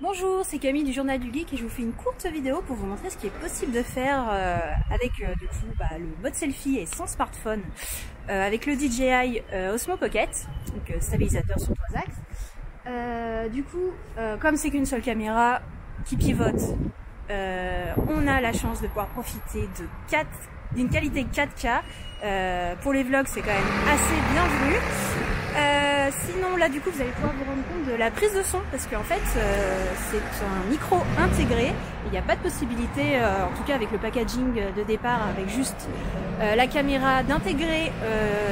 Bonjour, c'est Camille du Journal du Geek et je vous fais une courte vidéo pour vous montrer ce qui est possible de faire avec du coup, le mode selfie et sans smartphone avec le DJI Osmo Pocket, donc stabilisateur sur 3 axes. Du coup, comme c'est qu'une seule caméra qui pivote, on a la chance de pouvoir profiter d'une qualité 4K. Pour les vlogs, c'est quand même assez bienvenu. Sinon là du coup vous allez pouvoir vous rendre compte de la prise de son parce qu'en fait c'est un micro intégré, il n'y a pas de possibilité en tout cas avec le packaging de départ avec juste la caméra d'intégrer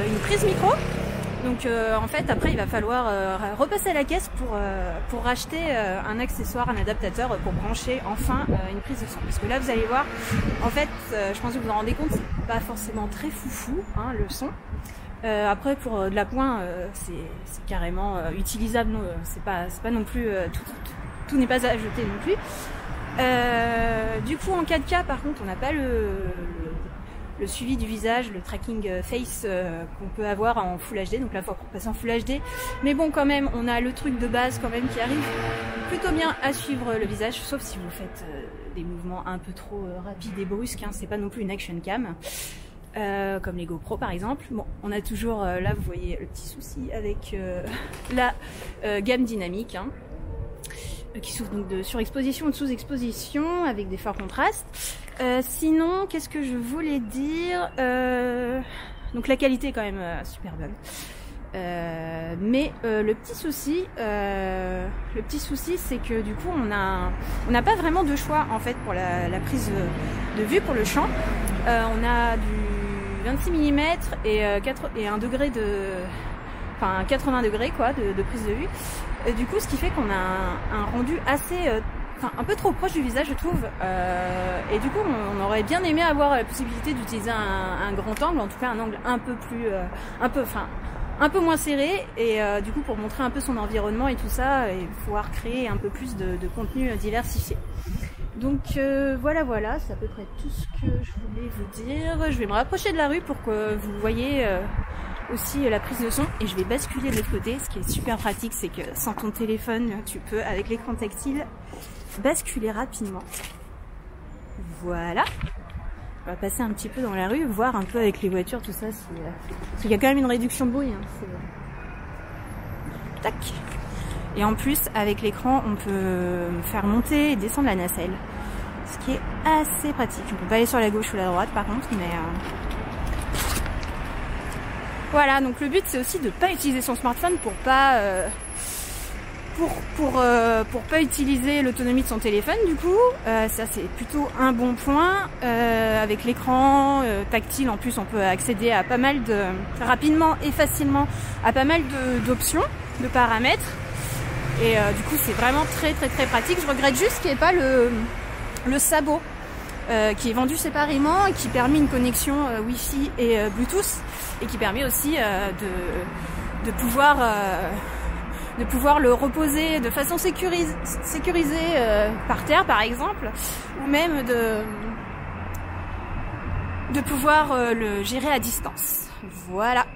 une prise micro. Donc en fait après il va falloir repasser à la caisse pour racheter un accessoire, un adaptateur pour brancher enfin une prise de son. Parce que là vous allez voir, en fait je pense que vous vous en rendez compte, c'est pas forcément très foufou hein, le son. Après pour de l'appoint c'est carrément utilisable, c'est pas non plus tout n'est pas à jeter non plus. Du coup en 4K par contre on n'a pas le suivi du visage, le tracking face qu'on peut avoir en Full HD, donc là il faut passer en Full HD, mais bon quand même on a le truc de base quand même qui arrive plutôt bien à suivre le visage, sauf si vous faites des mouvements un peu trop rapides et brusques, hein, c'est pas non plus une action cam. Comme les GoPro par exemple. Bon, on a toujours là vous voyez le petit souci avec la gamme dynamique hein, qui souffre donc de surexposition ou de sous-exposition avec des forts contrastes. Sinon, qu'est-ce que je voulais dire, donc la qualité est quand même super bonne. Mais le petit souci c'est que du coup on n'a pas vraiment de choix en fait pour la prise de vue pour le champ. On a du 26 mm et un degré de, enfin 80 degrés quoi de prise de vue. Du coup ce qui fait qu'on a un rendu assez un peu trop proche du visage je trouve, et du coup on aurait bien aimé avoir la possibilité d'utiliser un grand angle, en tout cas un angle un peu plus un peu moins serré et du coup pour montrer un peu son environnement et tout ça et pouvoir créer un peu plus de contenu diversifié. Donc voilà, c'est à peu près tout ce que je voulais vous dire. Je vais me rapprocher de la rue pour que vous voyez aussi la prise de son et je vais basculer de l'autre côté. Ce qui est super pratique, c'est que sans ton téléphone, tu peux avec l'écran tactile basculer rapidement. Voilà. On va passer un petit peu dans la rue, voir un peu avec les voitures, tout ça. Il y a quand même une réduction de bruit. Hein, tac. Et en plus, avec l'écran, on peut faire monter et descendre la nacelle. Ce qui est assez pratique. On peut pas aller sur la gauche ou la droite par contre, mais... Voilà, donc le but c'est aussi de pas utiliser son smartphone pour pas... pour pas utiliser l'autonomie de son téléphone du coup, ça c'est plutôt un bon point. Avec l'écran tactile en plus on peut accéder à pas mal rapidement et facilement à pas mal d'options, de paramètres et du coup c'est vraiment très pratique. Je regrette juste qu'il n'y ait pas le sabot qui est vendu séparément et qui permet une connexion Wi-Fi et Bluetooth et qui permet aussi de pouvoir le reposer de façon sécurisée par terre par exemple, ou même de pouvoir le gérer à distance. Voilà.